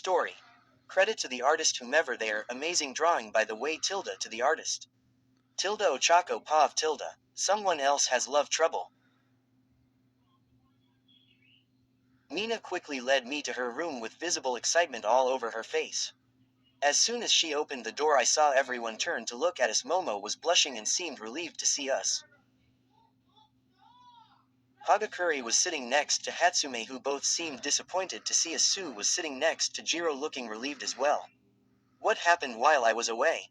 Story. Credit to the artist whomever there, amazing drawing by the way tilde to the artist. Tilde ochako pav tilde. Someone else has love trouble. Mina quickly led me to her room with visible excitement all over her face. As soon as she opened the door I saw everyone turn to look at us. Momo was blushing and seemed relieved to see us. Hagakure was sitting next to Hatsume, who both seemed disappointed to see us. Sue was sitting next to Jiro, looking relieved as well. What happened while I was away?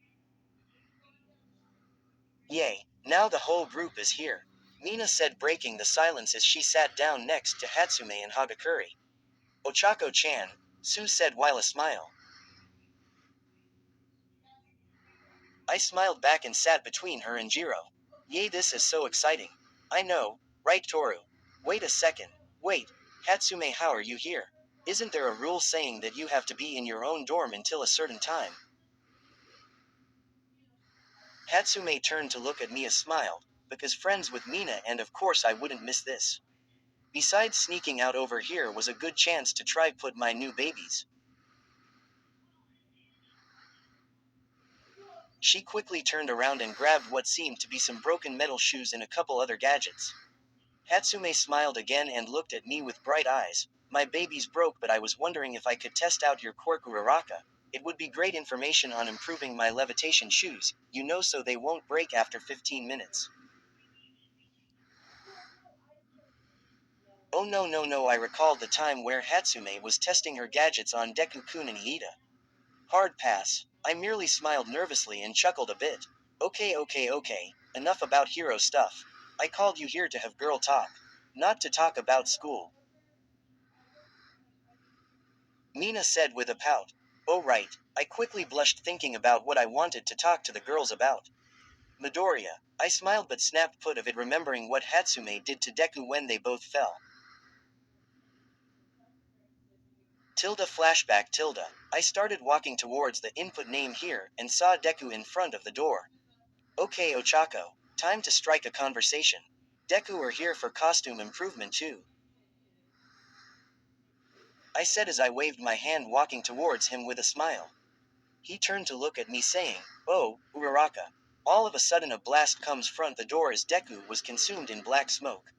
Yay, now the whole group is here, Mina said, breaking the silence as she sat down next to Hatsume and Hagakure. Ochako-chan, Sue said while a smile. I smiled back and sat between her and Jiro. Yay, this is so exciting. I know, right Toru? Wait a second. Wait, Hatsume, how are you here? Isn't there a rule saying that you have to be in your own dorm until a certain time? Hatsume turned to look at me, smiled, because friends with Mina and of course I wouldn't miss this. Besides, sneaking out over here was a good chance to try put my new babies. She quickly turned around and grabbed what seemed to be some broken metal shoes and a couple other gadgets. Hatsume smiled again and looked at me with bright eyes. My babies broke, but I was wondering if I could test out your quirk Uraraka. It would be great information on improving my levitation shoes, you know, so they won't break after 15 minutes. Oh no, I recalled the time where Hatsume was testing her gadgets on Deku-kun and Iida. Hard pass. I merely smiled nervously and chuckled a bit. Okay, enough about hero stuff. I called you here to have girl talk. Not to talk about school. Mina said with a pout. Oh right, I quickly blushed thinking about what I wanted to talk to the girls about. Midoriya. I smiled but snapped put of it, remembering what Hatsume did to Deku when they both fell. Flashback. I started walking towards the input name here and saw Deku in front of the door. Okay Ochako, time to strike a conversation. Deku are here for costume improvement too, I said as I waved my hand, walking towards him with a smile. He turned to look at me saying, oh, Uraraka. All of a sudden a blast comes front the door as Deku was consumed in black smoke.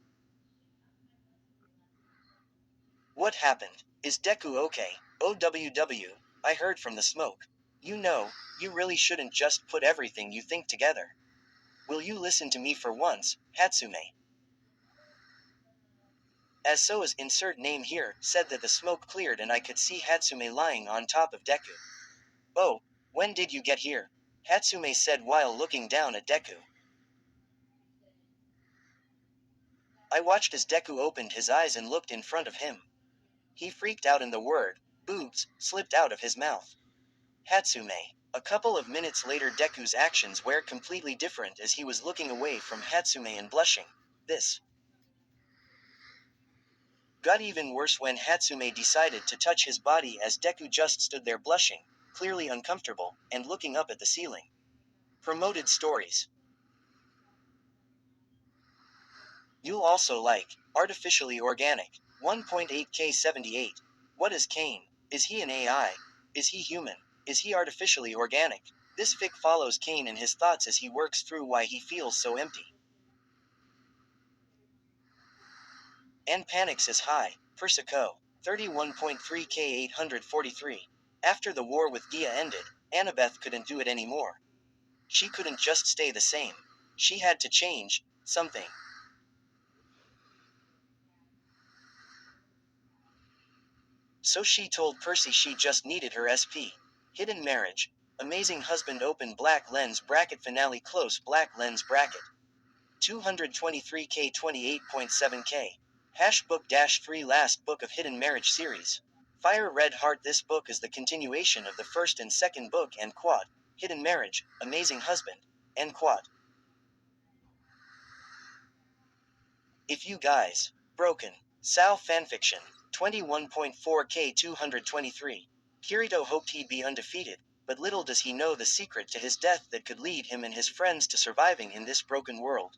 What happened? Is Deku okay? OWW, I heard from the smoke. You know, you really shouldn't just put everything you think together. Will you listen to me for once, Hatsume? As so as insert name here said that the smoke cleared and I could see Hatsume lying on top of Deku. Oh, when did you get here? Hatsume said while looking down at Deku. I watched as Deku opened his eyes and looked in front of him. He freaked out and the word, boobs, slipped out of his mouth. Hatsume. A couple of minutes later Deku's actions were completely different as he was looking away from Hatsume and blushing. This got even worse when Hatsume decided to touch his body as Deku just stood there blushing, clearly uncomfortable, and looking up at the ceiling. Promoted stories. You'll also like Artificially Organic. 1.8K78. What is Kane? Is he an AI? Is he human? Is he artificially organic? This fic follows Kane and his thoughts as he works through why he feels so empty. And panics is high. Persico. 31.3K843. After the war with Gia ended, Annabeth couldn't do it anymore. She couldn't just stay the same. She had to change something. So she told Percy she just needed her SP. Hidden marriage. Amazing husband open black lens bracket finale close black lens bracket. 223K 28.7K. Hash book -3 last book of Hidden Marriage series. Fire Red Heart. This book is the continuation of the first and second book and quad. Hidden Marriage, Amazing Husband, and quad. If you guys. Broken. Sao fanfiction. 21.4K 223. Kirito hoped he'd be undefeated, but little does he know the secret to his death that could lead him and his friends to surviving in this broken world.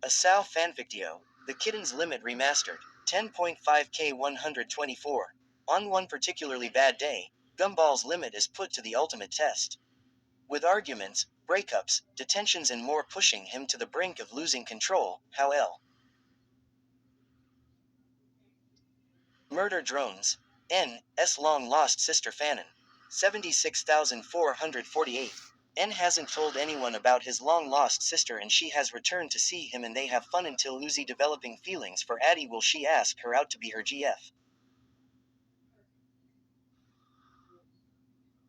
A Sao fanfictio, The Kitten's Limit Remastered. 10.5K 124. On one particularly bad day, Gumball's limit is put to the ultimate test. With arguments, breakups, detentions and more pushing him to the brink of losing control, how Murder drones. N.'s long-lost sister Fanon. 76,448. N hasn't told anyone about his long-lost sister and she has returned to see him and they have fun until Uzi developing feelings for Addie. Will she ask her out to be her GF?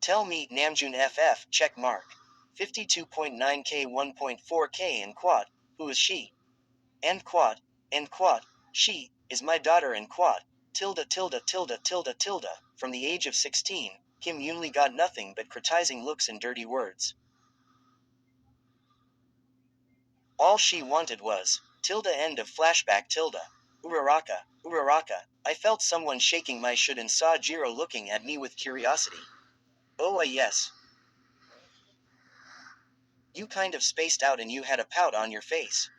Tell me Namjoon FF check mark. 52.9K 1.4K and quad. Who is she? And quad. She is my daughter and quad. Tilda tilde tilde tilde tilde. From the age of 16, Kim Yoonlee got nothing but criticizing looks and dirty words. All she wanted was tilde end of flashback tilde. Uraraka, Uraraka. I felt someone shaking my should and saw Jiro looking at me with curiosity. Oh yes. You kind of spaced out and you had a pout on your face.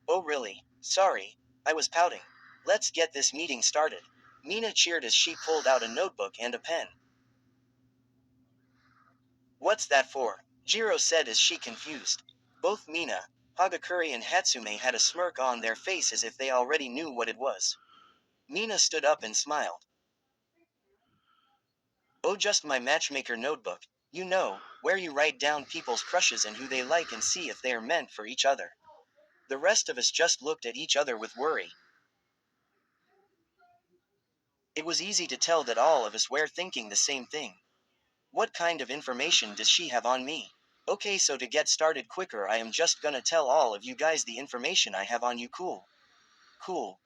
Oh really? Sorry. I was pouting. Let's get this meeting started. Mina cheered as she pulled out a notebook and a pen. What's that for? Jiro said as she confused. Both Mina, Hagakure and Hatsume had a smirk on their face as if they already knew what it was. Mina stood up and smiled. Oh just my matchmaker notebook, you know, where you write down people's crushes and who they like and see if they are meant for each other. The rest of us just looked at each other with worry. It was easy to tell that all of us were thinking the same thing. What kind of information does she have on me? Okay, so to get started quicker, I am just gonna tell all of you guys the information I have on you. Cool. Cool.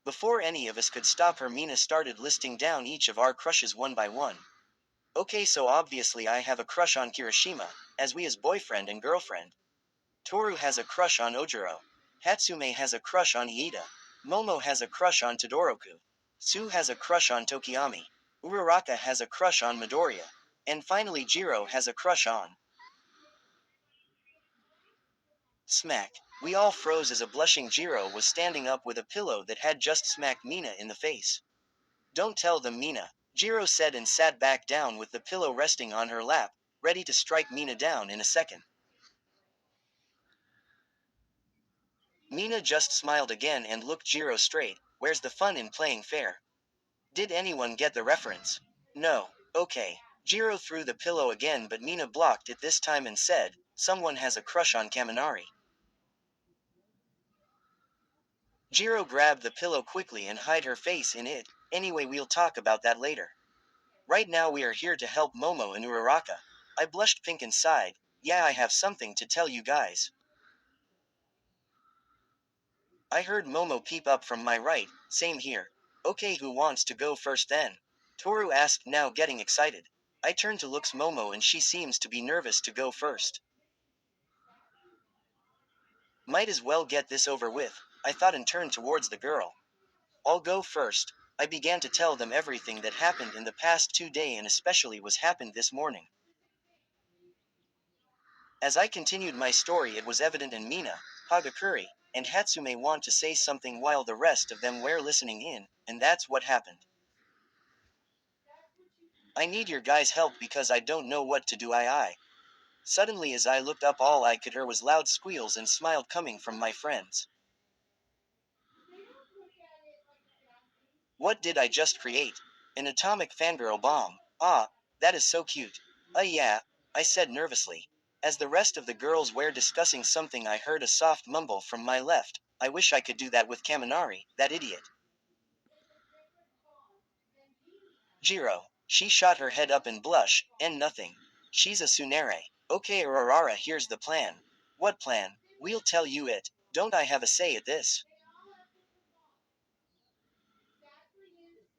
Before any of us could stop her, Mina started listing down each of our crushes one by one. Okay, so obviously I have a crush on Kirishima, as we as boyfriend and girlfriend. Toru has a crush on Ojiro. Hatsume has a crush on Iida. Momo has a crush on Todoroki. Sue has a crush on Tokiyami. Uraraka has a crush on Midoriya. And finally Jiro has a crush on. Smack. We all froze as a blushing Jiro was standing up with a pillow that had just smacked Mina in the face. Don't tell them, Mina, Jiro said and sat back down with the pillow resting on her lap, ready to strike Mina down in a second. Mina just smiled again and looked Jiro straight. Where's the fun in playing fair? Did anyone get the reference? No. Okay. Jiro threw the pillow again but Mina blocked it this time and said, someone has a crush on Kaminari. Jiro grabbed the pillow quickly and hid her face in it. Anyway, we'll talk about that later. Right now we are here to help Momo and Uraraka. I blushed pink and sighed. Yeah, I have something to tell you guys. I heard Momo peep up from my right. Same here. Okay, who wants to go first then? Toru asked, now getting excited. I turned to look at Momo and she seems to be nervous to go first. Might as well get this over with, I thought and turned towards the girl. I'll go first. I began to tell them everything that happened in the past 2 days and especially was happened this morning. As I continued my story, it was evident in Mina, Hagakure, and Hatsume want to say something while the rest of them were listening in, and that's what happened. I need your guys' help because I don't know what to do. Suddenly as I looked up, all I could hear was loud squeals and smiled coming from my friends. What did I just create? An atomic fangirl bomb. Ah, that is so cute. Yeah, I said nervously. As the rest of the girls were discussing something, I heard a soft mumble from my left. I wish I could do that with Kaminari, that idiot. Jiro. She shot her head up and blush, and nothing. She's a Tsunere. Okay, Urarara, here's the plan. What plan? We'll tell you it. Don't I have a say at this?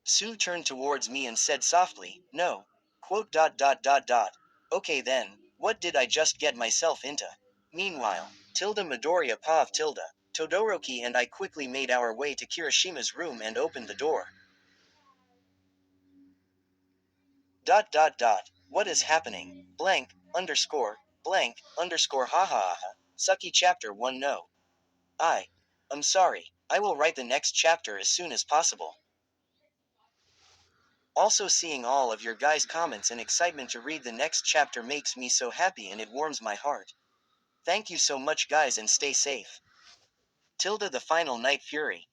Sue turned towards me and said softly, no. Quote dot dot dot dot. Okay then, what did I just get myself into? Meanwhile, Tilda Midoriya Pav Tilda, Todoroki and I quickly made our way to Kirishima's room and opened the door. Dot dot dot. What is happening? Blank, underscore, ha ha ha. Sucky chapter 1 no. I'm sorry. I will write the next chapter as soon as possible. Also, seeing all of your guys' comments and excitement to read the next chapter makes me so happy and it warms my heart. Thank you so much, guys, and stay safe. Tilda the Final Night Fury.